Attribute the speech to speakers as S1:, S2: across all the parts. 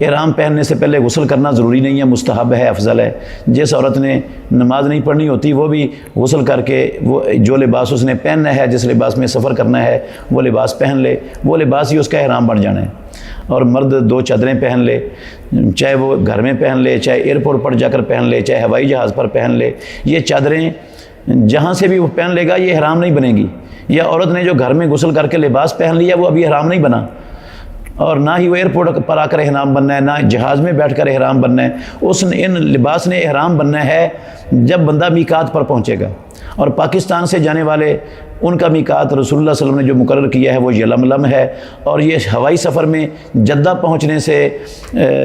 S1: احرام پہننے سے پہلے غسل کرنا ضروری نہیں ہے، مستحب ہے، افضل ہے۔ جس عورت نے نماز نہیں پڑھنی ہوتی وہ بھی غسل کر کے وہ جو لباس اس نے پہننا ہے، جس لباس میں سفر کرنا ہے وہ لباس پہن لے، وہ لباس ہی اس کا احرام بن جانا ہے۔ اور مرد 2 چادریں پہن لے، چاہے وہ گھر میں پہن لے، چاہے ایئرپورٹ پر جا کر پہن لے، چاہے ہوائی جہاز پر پہن لے، یہ چادریں جہاں سے بھی وہ پہن لے گا یہ احرام نہیں بنے گی۔ یا عورت نے جو گھر میں غسل کر کے لباس پہن لیا وہ ابھی احرام نہیں بنا، اور نہ ہی وہ ایئرپورٹ پر آ کر احرام بننا ہے، نہ جہاز میں بیٹھ کر احرام بننا ہے۔ ان لباس نے احرام بننا ہے جب بندہ میقات پر پہنچے گا۔ اور پاکستان سے جانے والے ان کا میقات رسول اللہ صلی اللہ علیہ وسلم نے جو مقرر کیا ہے وہ یلملم ہے، اور یہ ہوائی سفر میں جدہ پہنچنے سے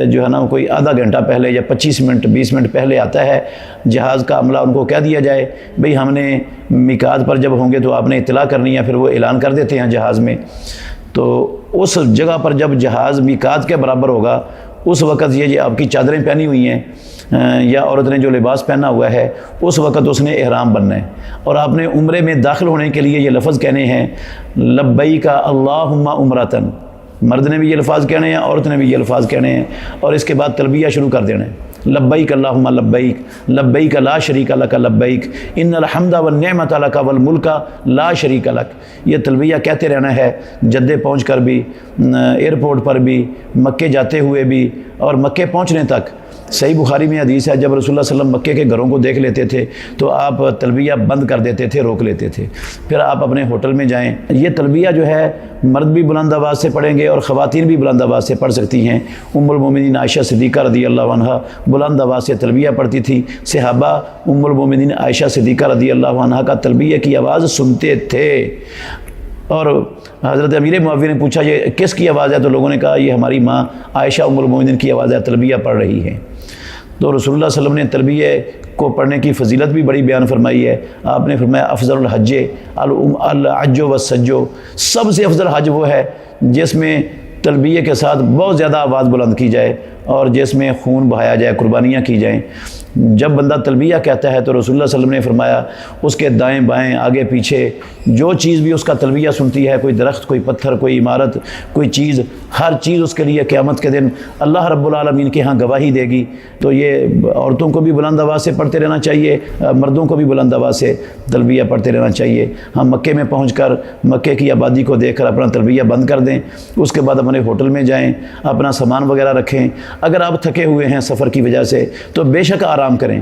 S1: جو ہے نا کوئی آدھا گھنٹہ پہلے یا 25 منٹ 20 منٹ پہلے آتا ہے۔ جہاز کا عملہ ان کو کہہ دیا جائے بھئی ہم نے میقات پر جب ہوں گے تو آپ نے اطلاع کرنی ہے، پھر وہ اعلان کر دیتے ہیں جہاز میں۔ تو اس جگہ پر جب جہاز میقات کے برابر ہوگا اس وقت یہ آپ کی چادریں پہنی ہوئی ہیں یا عورت نے جو لباس پہنا ہوا ہے اس وقت اس نے احرام بننا ہے۔ اور آپ نے عمرے میں داخل ہونے کے لیے یہ لفظ کہنے ہیں لبیک اللہم عمرتن، مرد نے بھی یہ الفاظ کہنے ہیں، عورت نے بھی یہ الفاظ کہنے ہیں، اور اس کے بعد تلبیہ شروع کر دینا ہے لبیک اللہم لبیک لبیک لا شریک لک لبیک ان الحمد والنعمت لک والملک لا شریک لک۔ یہ تلبیہ کہتے رہنا ہے جدے پہنچ کر بھی، ایئرپورٹ پر بھی، مکے جاتے ہوئے بھی، اور مکے پہنچنے تک۔ صحیح بخاری میں حدیث ہے جب رسول اللہ صلی اللہ علیہ وسلم مکے کے گھروں کو دیکھ لیتے تھے تو آپ تلبیہ بند کر دیتے تھے، روک لیتے تھے، پھر آپ اپنے ہوٹل میں جائیں۔ یہ تلبیہ جو ہے مرد بھی بلند آواز سے پڑھیں گے اور خواتین بھی بلند آواز سے پڑھ سکتی ہیں۔ ام المومنین عائشہ صدیقہ رضی اللہ عنہا بلند آواز سے تلبیہ پڑھتی تھی، صحابہ ام المومنین عائشہ صدیقہ رضی اللہ عنہا کا تلبیہ کی آواز سنتے تھے۔ اور حضرت امیر معاویہ نے پوچھا یہ کس کی آواز ہے؟ تو لوگوں نے کہا یہ ہماری ماں عائشہ ام المومنین کی آواز ہے، تلبیہ پڑھ رہی ہے۔ تو رسول اللہ صلی اللہ علیہ وسلم نے تلبیہ کو پڑھنے کی فضیلت بھی بڑی بیان فرمائی ہے۔ آپ نے فرمایا افضل الحج الحج والسج، سب سے افضل حج وہ ہے جس میں تلبیہ کے ساتھ بہت زیادہ آواز بلند کی جائے اور جس میں خون بہایا جائے، قربانیاں کی جائیں۔ جب بندہ تلبیہ کہتا ہے تو رسول اللہ صلی اللہ علیہ وسلم نے فرمایا اس کے دائیں بائیں آگے پیچھے جو چیز بھی اس کا تلبیہ سنتی ہے، کوئی درخت، کوئی پتھر، کوئی عمارت، کوئی چیز، ہر چیز اس کے لیے قیامت کے دن اللہ رب العالمین کے ہاں گواہی دے گی۔ تو یہ عورتوں کو بھی بلند آواز سے پڑھتے رہنا چاہیے، مردوں کو بھی بلند آواز سے تلبیہ پڑھتے رہنا چاہیے۔ ہم مکے میں پہنچ کر مکے کی آبادی کو دیکھ کر اپنا تلبیہ بند کر دیں، اس کے بعد اپنے ہوٹل میں جائیں، اپنا سامان وغیرہ رکھیں۔ اگر آپ تھکے ہوئے ہیں سفر کی وجہ سے تو بے شک آرام کریں۔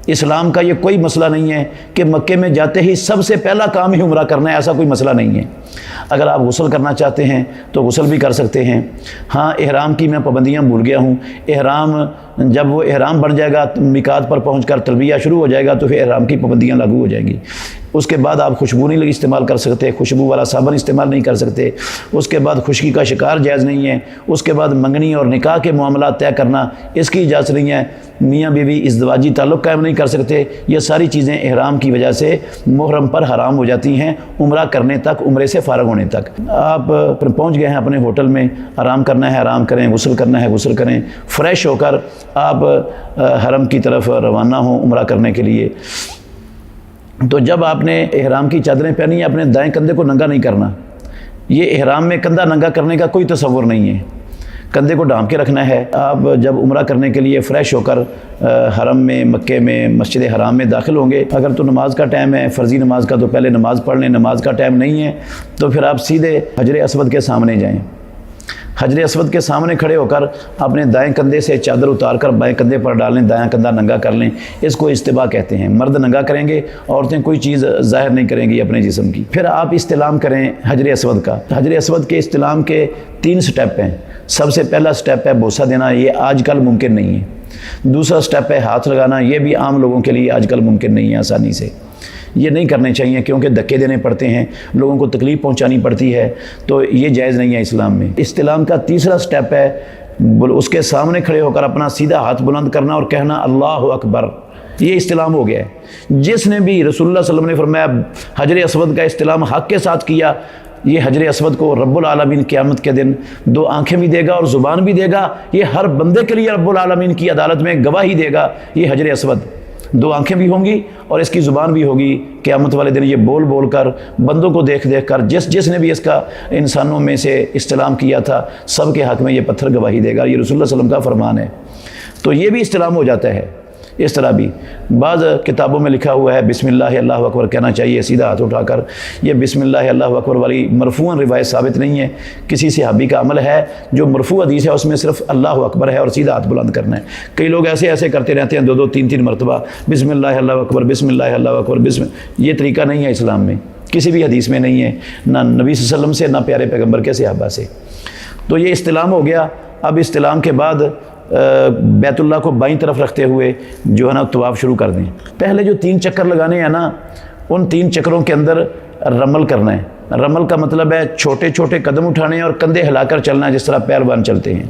S1: اسلام کا یہ کوئی مسئلہ نہیں ہے کہ مکے میں جاتے ہی سب سے پہلا کام ہی عمرہ کرنا ہے، ایسا کوئی مسئلہ نہیں ہے۔ اگر آپ غسل کرنا چاہتے ہیں تو غسل بھی کر سکتے ہیں۔ ہاں احرام کی میں پابندیاں بھول گیا ہوں۔ احرام جب وہ احرام بن جائے گا، میقات پر پہنچ کر تلبیہ شروع ہو جائے گا تو پھر احرام کی پابندیاں لاگو ہو جائیں گی۔ اس کے بعد آپ خوشبو نہیں استعمال کر سکتے، خوشبو والا صابن استعمال نہیں کر سکتے۔ اس کے بعد خشکی کا شکار جائز نہیں ہے۔ اس کے بعد منگنی اور نکاح کے معاملات طے کرنا اس کی اجازت نہیں ہے۔ میاں بیوی ازدواجی تعلق قائم نہیں کر سکتے۔ یہ ساری چیزیں احرام کی وجہ سے محرم پر حرام ہو جاتی ہیں عمرہ کرنے تک، عمرے سے فارغ ہونے تک۔ آپ پہنچ گئے ہیں اپنے ہوٹل میں، آرام کرنا ہے آرام کریں، غسل کرنا ہے غسل کریں، فریش ہو کر آپ حرم کی طرف روانہ ہوں عمرہ کرنے کے لیے۔ تو جب آپ نے احرام کی چادریں پہنی ہیں اپنے دائیں کندھے کو ننگا نہیں کرنا۔ یہ احرام میں کندھا ننگا کرنے کا کوئی تصور نہیں ہے، کندھے کو ڈھانپ کے رکھنا ہے۔ آپ جب عمرہ کرنے کے لیے فریش ہو کر حرم میں، مکے میں، مسجد حرام میں داخل ہوں گے، اگر تو نماز کا ٹائم ہے فرضی نماز کا تو پہلے نماز پڑھ لیں، نماز کا ٹائم نہیں ہے تو پھر آپ سیدھے حجر اسود کے سامنے جائیں۔ حجر اسود کے سامنے کھڑے ہو کر اپنے دائیں کندھے سے چادر اتار کر بائیں کندھے پر ڈال لیں، دایاں کندھا ننگا کر لیں۔ اس کو استباء کہتے ہیں۔ مرد ننگا کریں گے، عورتیں کوئی چیز ظاہر نہیں کریں گی اپنے جسم کی۔ پھر آپ استلام کریں حجر اسود کا۔ حجر اسود کے استلام کے 3 سٹیپ ہیں۔ سب سے پہلا سٹیپ ہے بوسہ دینا، یہ آج کل ممکن نہیں ہے۔ دوسرا سٹیپ ہے ہاتھ لگانا، یہ بھی عام لوگوں کے لیے آج کل ممکن نہیں ہے آسانی سے۔ یہ نہیں کرنے چاہیے کیونکہ دھکے دینے پڑتے ہیں، لوگوں کو تکلیف پہنچانی پڑتی ہے، تو یہ جائز نہیں ہے اسلام میں۔ استلام کا تیسرا سٹیپ ہے اس کے سامنے کھڑے ہو کر اپنا سیدھا ہاتھ بلند کرنا اور کہنا اللہ اکبر۔ یہ استلام ہو گیا ہے۔ جس نے بھی رسول اللہ صلی اللہ علیہ وسلم نے فرمایا حجر اسود کا استلام حق کے ساتھ کیا، یہ حجر اسود کو رب العالمین قیامت کے دن 2 آنکھیں بھی دے گا اور زبان بھی دے گا۔ یہ ہر بندے کے لیے رب العالمین کی عدالت میں گواہی دے گا یہ حجر اسود۔ دو آنکھیں بھی ہوں گی اور اس کی زبان بھی ہوگی، قیامت والے دن یہ بول بول کر بندوں کو دیکھ دیکھ کر جس نے بھی اس کا انسانوں میں سے استلام کیا تھا سب کے حق میں یہ پتھر گواہی دے گا۔ یہ رسول اللہ صلی اللہ علیہ وسلم کا فرمان ہے۔ تو یہ بھی استلام ہو جاتا ہے۔ اس طرح بھی بعض کتابوں میں لکھا ہوا ہے بسم اللہ اللہ اکبر کہنا چاہیے سیدھا ہاتھ اٹھا کر۔ یہ بسم اللہ اللہ اکبر والی مرفوعاً روایت ثابت نہیں ہے، کسی صحابی کا عمل ہے جو مرفوع حدیث ہے، اس میں صرف اللہ اکبر ہے اور سیدھا ہاتھ بلند کرنا ہے۔ کئی لوگ ایسے کرتے رہتے ہیں، دو تین مرتبہ بسم اللہ اللہ اکبر بسم اللہ اللہ اکبر یہ طریقہ نہیں ہے اسلام میں، کسی بھی حدیث میں نہیں ہے، نہ نبی صلی اللہ علیہ وسلم سے، نہ پیارے پیغمبر کے صحابہ سے۔ تو یہ استلام ہو گیا۔ اب استلام کے بعد بیت اللہ کو بائیں طرف رکھتے ہوئے جو ہے نا طواف شروع کر دیں۔ پہلے جو 3 چکر لگانے ہیں نا، ان 3 چکروں کے اندر رمل کرنا ہے۔ رمل کا مطلب ہے چھوٹے چھوٹے قدم اٹھانے اور کندھے ہلا کر چلنا ہے، جس طرح پہلوان چلتے ہیں،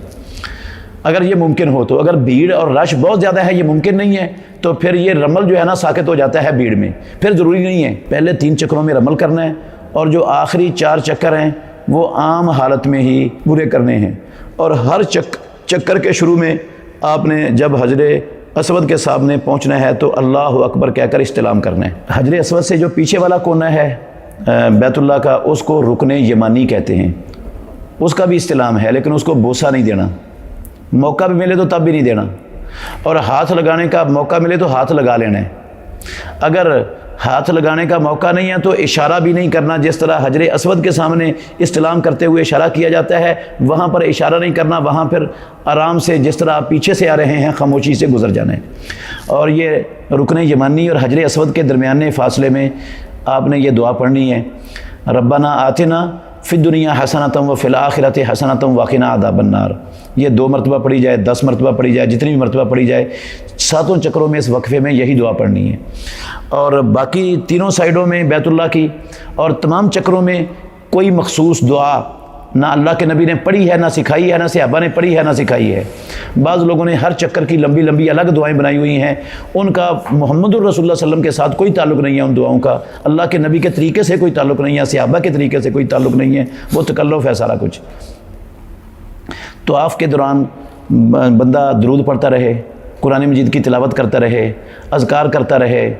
S1: اگر یہ ممکن ہو تو۔ اگر بھیڑ اور رش بہت زیادہ ہے، یہ ممکن نہیں ہے، تو پھر یہ رمل جو ہے نا ساقط ہو جاتا ہے بھیڑ میں، پھر ضروری نہیں ہے۔ پہلے 3 چکروں میں رمل کرنا ہے اور جو آخری 4 چکر ہیں وہ عام حالت میں ہی پورے کرنے ہیں۔ اور ہر چکر کے شروع میں آپ نے جب حجر اسود کے سامنے پہنچنا ہے تو اللہ اکبر کہہ کر استلام کرنا ہے۔ حجر اسود سے جو پیچھے والا کونا ہے بیت اللہ کا، اس کو رکن یمانی کہتے ہیں، اس کا بھی استلام ہے، لیکن اس کو بوسہ نہیں دینا، موقع بھی ملے تو تب بھی نہیں دینا، اور ہاتھ لگانے کا موقع ملے تو ہاتھ لگا لینا ہے۔ اگر ہاتھ لگانے کا موقع نہیں ہے تو اشارہ بھی نہیں کرنا، جس طرح حجر اسود کے سامنے استلام کرتے ہوئے اشارہ کیا جاتا ہے، وہاں پر اشارہ نہیں کرنا، وہاں پھر آرام سے جس طرح آپ پیچھے سے آ رہے ہیں خاموشی سے گزر جانا ہے۔ اور یہ رکن یمانی اور حجر اسود کے درمیانے فاصلے میں آپ نے یہ دعا پڑھنی ہے، ربنا آتنا فی الدنیا حسنۃ وفی الآخرۃ حسنۃ وقنا عذاب النار۔ یہ 2 مرتبہ پڑھی جائے، 10 مرتبہ پڑھی جائے، جتنی بھی مرتبہ پڑھی جائے، 7 چکروں میں اس وقفے میں یہی دعا پڑھنی ہے۔ اور باقی 3 سائڈوں میں بیت اللہ کی اور تمام چکروں میں کوئی مخصوص دعا نہ اللہ کے نبی نے پڑھی ہے، نہ سکھائی ہے، نہ صحابہ نے پڑھی ہے، نہ سکھائی ہے۔ بعض لوگوں نے ہر چکر کی لمبی لمبی الگ دعائیں بنائی ہوئی ہیں، ان کا محمد الرسول اللہ صلی اللہ علیہ وسلم کے ساتھ کوئی تعلق نہیں ہے، ان دعاؤں کا اللہ کے نبی کے طریقے سے کوئی تعلق نہیں ہے، صحابہ کے طریقے سے کوئی تعلق نہیں ہے، وہ تکلف ہے سارا کچھ۔ طواف کے دوران بندہ درود پڑھتا رہے، قرآن مجید کی تلاوت کرتا رہے، اذکار کرتا رہے،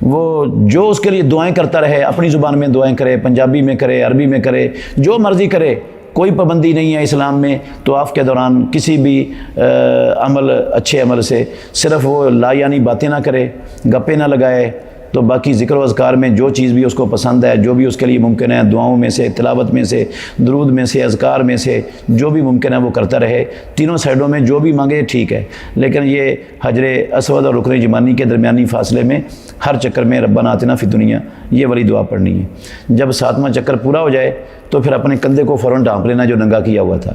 S1: وہ جو اس کے لیے دعائیں کرتا رہے، اپنی زبان میں دعائیں کرے، پنجابی میں کرے، عربی میں کرے، جو مرضی کرے، کوئی پابندی نہیں ہے اسلام میں طواف کے دوران کسی بھی عمل، اچھے عمل سے، صرف وہ لا یعنی باتیں نہ کرے، گپے نہ لگائے، تو باقی ذکر و اذکار میں جو چیز بھی اس کو پسند ہے، جو بھی اس کے لیے ممکن ہے، دعاؤں میں سے، تلاوت میں سے، درود میں سے، اذکار میں سے جو بھی ممکن ہے وہ کرتا رہے۔ 3 سائڈوں میں جو بھی مانگے ٹھیک ہے، لیکن یہ حجر اسود اور رکن یمانی کے درمیانی فاصلے میں ہر چکر میں ربنا آتنا فی الدنیا یہ والی دعا پڑھنی ہے۔ جب 7واں چکر پورا ہو جائے تو پھر اپنے کندھے کو فوراً ڈھانپ لینا جو ننگا کیا ہوا تھا۔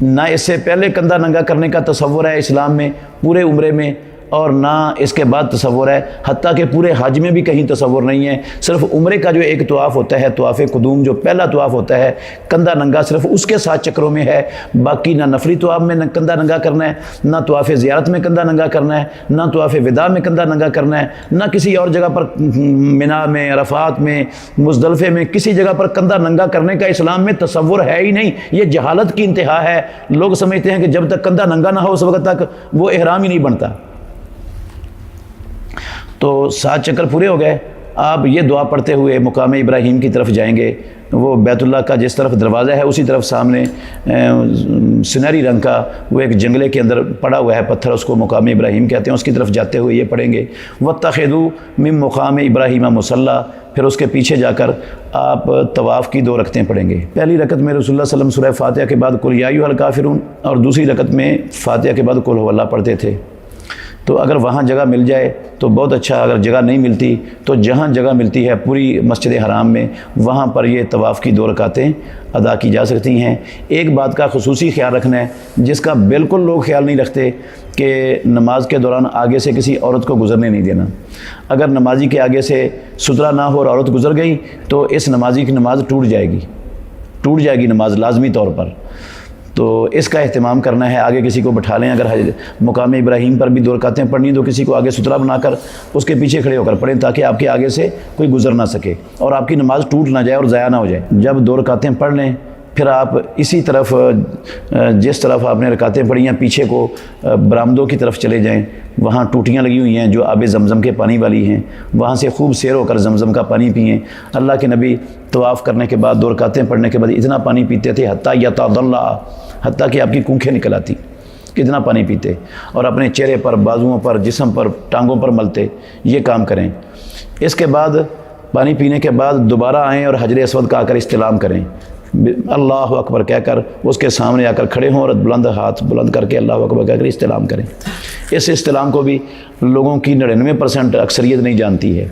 S1: نہ اس سے پہلے کندھا ننگا کرنے کا تصور ہے اسلام میں پورے عمرے میں، اور نہ اس کے بعد تصور ہے، حتیٰ کہ پورے حج میں بھی کہیں تصور نہیں ہے۔ صرف عمرے کا جو ایک طواف ہوتا ہے، طواف قدوم، جو پہلا طواف ہوتا ہے کندھا ننگا، صرف اس کے 7 چکروں میں ہے۔ باقی نہ نفلی طواف میں کندھا ننگا کرنا ہے، نہ طواف زیارت میں کندھا ننگا کرنا ہے، نہ طواف وداع میں کندھا ننگا کرنا ہے، نہ کسی اور جگہ پر منا میں، عرفات میں، مزدلفے میں کسی جگہ پر کندھا ننگا کرنے کا اسلام میں تصور ہے ہی نہیں۔ یہ جہالت کی انتہا ہے۔ لوگ سمجھتے ہیں کہ جب تک کندھا ننگا نہ ہو اس وقت تک وہ احرام ہی نہیں بنتا۔ تو 7 چکر پورے ہو گئے، آپ یہ دعا پڑھتے ہوئے مقام ابراہیم کی طرف جائیں گے۔ وہ بیت اللہ کا جس طرف دروازہ ہے اسی طرف سامنے سنہری رنگ کا وہ ایک جنگلے کے اندر پڑا ہوا ہے پتھر، اس کو مقام ابراہیم کہتے ہیں، اس کی طرف جاتے ہوئے یہ پڑھیں گے وَاتَّخِذُوا مِن مقام ابراہیم مصلی۔ پھر اس کے پیچھے جا کر آپ طواف کی 2 رکعتیں پڑھیں گے۔ پہلی رکعت میں رسول اللہ صلی اللہ علیہ وسلم سورہ فاتحہ کے بعد قل یا ایھا الکافرون، اور دوسری رکعت میں فاتحہ کے بعد قل هو اللہ پڑھتے تھے۔ تو اگر وہاں جگہ مل جائے تو بہت اچھا، اگر جگہ نہیں ملتی تو جہاں جگہ ملتی ہے پوری مسجد حرام میں وہاں پر یہ طواف کی 2 رکعتیں ادا کی جا سکتی ہیں۔ ایک بات کا خصوصی خیال رکھنا ہے جس کا بالکل لوگ خیال نہیں رکھتے، کہ نماز کے دوران آگے سے کسی عورت کو گزرنے نہیں دینا۔ اگر نمازی کے آگے سے ستھرا نہ ہو اور عورت گزر گئی تو اس نمازی کی نماز ٹوٹ جائے گی نماز لازمی طور پر۔ تو اس کا اہتمام کرنا ہے، آگے کسی کو بٹھا لیں۔ اگر مقام ابراہیم پر بھی 2 رکعتیں پڑھنی تو کسی کو آگے ستھرا بنا کر اس کے پیچھے کھڑے ہو کر پڑھیں، تاکہ آپ کے آگے سے کوئی گزر نہ سکے اور آپ کی نماز ٹوٹ نہ جائے اور ضائع نہ ہو جائے۔ جب 2 رکعتیں پڑھ لیں پھر آپ اسی طرف جس طرف آپ نے رکعتیں پڑھی ہیں پیچھے کو برآمدوں کی طرف چلے جائیں، وہاں ٹوٹیاں لگی ہوئی ہیں جو آب زمزم کے پانی والی ہیں، وہاں سے خوب سیر ہو کر زمزم کا پانی پئیں۔ اللہ کے نبی طواف کرنے کے بعد 2 رکعتیں پڑھنے کے بعد اتنا پانی پیتے تھے حتیٰ یتضلع، حتیٰ کہ آپ کی کونکھیں نکل آتی، کتنا پانی پیتے، اور اپنے چہرے پر، بازوؤں پر، جسم پر، ٹانگوں پر ملتے۔ یہ کام کریں۔ اس کے بعد پانی پینے کے بعد دوبارہ آئیں اور حجر اسود کا آ کر استلام کریں، اللہ اکبر کہہ کر اس کے سامنے آ کر کھڑے ہوں اور بلند ہاتھ بلند کر کے اللہ اکبر کہہ کر استلام کریں۔ اس استلام کو بھی لوگوں کی 99% اکثریت نہیں جانتی ہے۔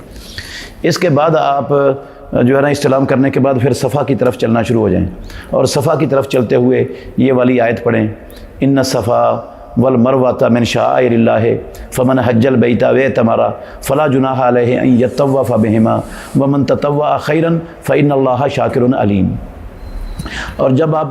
S1: اس کے بعد آپ جو ہے نا استلام کرنے کے بعد پھر صفا کی طرف چلنا شروع ہو جائیں، اور صفا کی طرف چلتے ہوئے یہ والی آیت پڑھیں، ان الصفا والمروۃ من شعائر اللہ فمن حج البیت واعتمر فلا جناح علیہ ان یطوف بہما ومن تطوع خیرا فإن اللہ شاکر علیم۔ اور جب آپ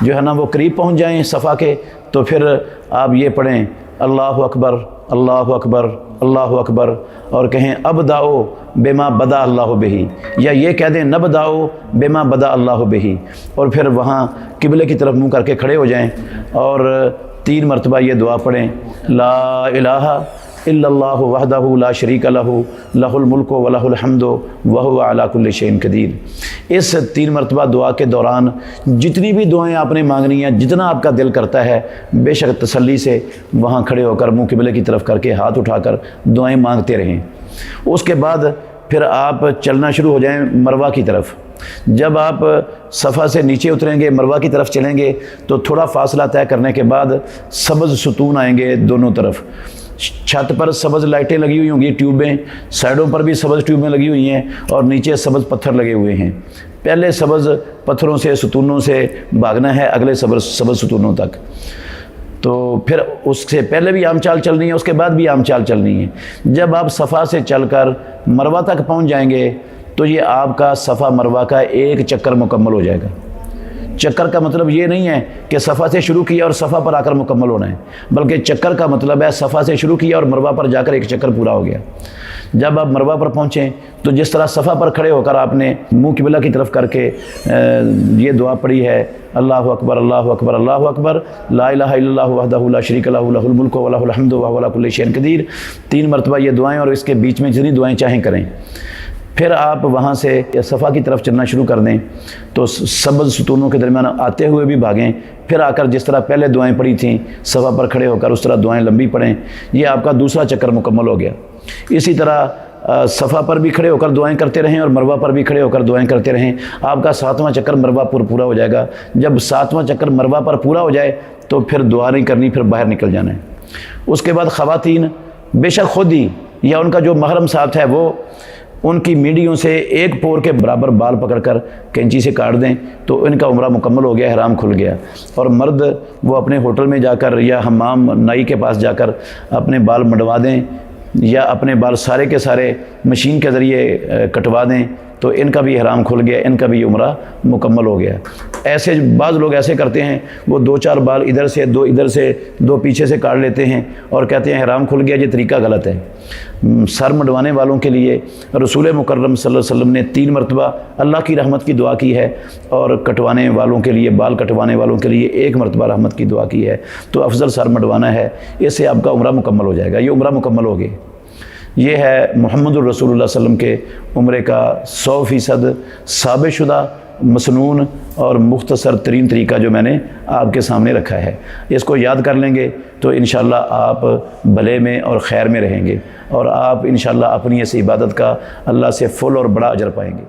S1: جو ہے نا وہ قریب پہنچ جائیں صفا کے، تو پھر آپ یہ پڑھیں اللہ اکبر اللہ اکبر اللہ اکبر، اور کہیں ابداؤ بما بدا اللہ بہی، یا یہ کہہ دیں نبداؤ بما بدا اللہ بہی، اور پھر وہاں قبلے کی طرف منہ کر کے کھڑے ہو جائیں اور 3 مرتبہ یہ دعا پڑھیں، لا الہ الا اللہ وحدہ لا شریک لہ لہ الملک و لہ الحمد وہو علی کل شیء قدیر۔ اس 3 مرتبہ دعا کے دوران جتنی بھی دعائیں آپ نے مانگنی ہیں، جتنا آپ کا دل کرتا ہے، بے شک تسلی سے وہاں کھڑے ہو کر منہ قبلے کی طرف کر کے ہاتھ اٹھا کر دعائیں مانگتے رہیں۔ اس کے بعد پھر آپ چلنا شروع ہو جائیں مروہ کی طرف۔ جب آپ صفا سے نیچے اتریں گے، مروہ کی طرف چلیں گے، تو تھوڑا فاصلہ طے کرنے کے بعد سبز ستون آئیں گے دونوں طرف۔ چھت پر سبز لائٹیں لگی ہوئی ہوں گی، ٹیوبیں، سائڈوں پر بھی سبز ٹیوبیں لگی ہوئی ہیں، اور نیچے سبز پتھر لگے ہوئے ہیں۔ پہلے سبز پتھروں سے، ستونوں سے بھاگنا ہے اگلے سبز ستونوں تک۔ تو پھر اس سے پہلے بھی عام چال چلنی ہے، اس کے بعد بھی عام چال چلنی ہے۔ جب آپ صفا سے چل کر مروہ تک پہنچ جائیں گے تو یہ آپ کا صفا مروہ کا 1 چکر مکمل ہو جائے گا۔ چکر کا مطلب یہ نہیں ہے کہ صفا سے شروع کیا اور صفا پر آ کر مکمل ہونا ہے، بلکہ چکر کا مطلب ہے صفا سے شروع کیا اور مروہ پر جا کر 1 چکر پورا ہو گیا۔ جب آپ مروہ پر پہنچیں تو جس طرح صفا پر کھڑے ہو کر آپ نے منہ قبلہ کی طرف کر کے یہ دعا پڑھی ہے، اللہ اکبر اللہ اکبر اللہ اکبر لا الہ الا اللہ وحدہ لا شریک لہ لہ الملک و لہ الحمد وہو علی کل شیء قدیر، 3 مرتبہ یہ دعائیں، اور اس کے بیچ میں جتنی دعائیں چاہیں کریں۔ پھر آپ وہاں سے صفا کی طرف چلنا شروع کر دیں، تو سبز ستونوں کے درمیان آتے ہوئے بھی بھاگیں، پھر آ کر جس طرح پہلے دعائیں پڑھی تھیں صفا پر کھڑے ہو کر اس طرح دعائیں لمبی پڑھیں۔ یہ آپ کا دوسرا چکر مکمل ہو گیا۔ اسی طرح صفا پر بھی کھڑے ہو کر دعائیں کرتے رہیں اور مروہ پر بھی کھڑے ہو کر دعائیں کرتے رہیں۔ آپ کا 7واں چکر مروہ پر پورا ہو جائے گا۔ جب 7واں چکر مروہ پر پورا ہو جائے تو پھر دعا نہیں کرنی، پھر باہر نکل جانا ہے۔ اس کے بعد خواتین بے شک خود ہی یا ان کا جو محرم ساتھ ہے وہ ان کی میڈیوں سے 1 پور کے برابر بال پکڑ کر کینچی سے کاٹ دیں تو ان کا عمرہ مکمل ہو گیا، احرام کھل گیا۔ اور مرد وہ اپنے ہوٹل میں جا کر یا حمام نائی کے پاس جا کر اپنے بال منڈوا دیں، یا اپنے بال سارے کے سارے مشین کے ذریعے کٹوا دیں، تو ان کا بھی احرام کھل گیا، ان کا بھی عمرہ مکمل ہو گیا۔ ایسے بعض لوگ ایسے کرتے ہیں، وہ 2-4 بال ادھر سے 2 ادھر سے 2 پیچھے سے کاٹ لیتے ہیں اور کہتے ہیں احرام کھل گیا۔ یہ طریقہ غلط ہے۔ سر منڈوانے والوں کے لیے رسول مکرم صلی اللہ علیہ وسلم نے 3 مرتبہ اللہ کی رحمت کی دعا کی ہے، اور کٹوانے والوں کے لیے، بال کٹوانے والوں کے لیے 1 مرتبہ رحمت کی دعا کی ہے۔ تو افضل سر منڈوانا ہے، اس سے آپ کا عمرہ مکمل ہو جائے گا۔ یہ عمرہ مکمل ہو گیا۔ یہ ہے محمد الرسول اللہ صلی اللہ علیہ وسلم کے عمرے کا 100% ثابت شدہ، مسنون اور مختصر ترین طریقہ جو میں نے آپ کے سامنے رکھا ہے۔ اس کو یاد کر لیں گے تو انشاءاللہ آپ بھلے میں اور خیر میں رہیں گے، اور آپ انشاءاللہ اپنی اس عبادت کا اللہ سے فل اور بڑا اجر پائیں گے۔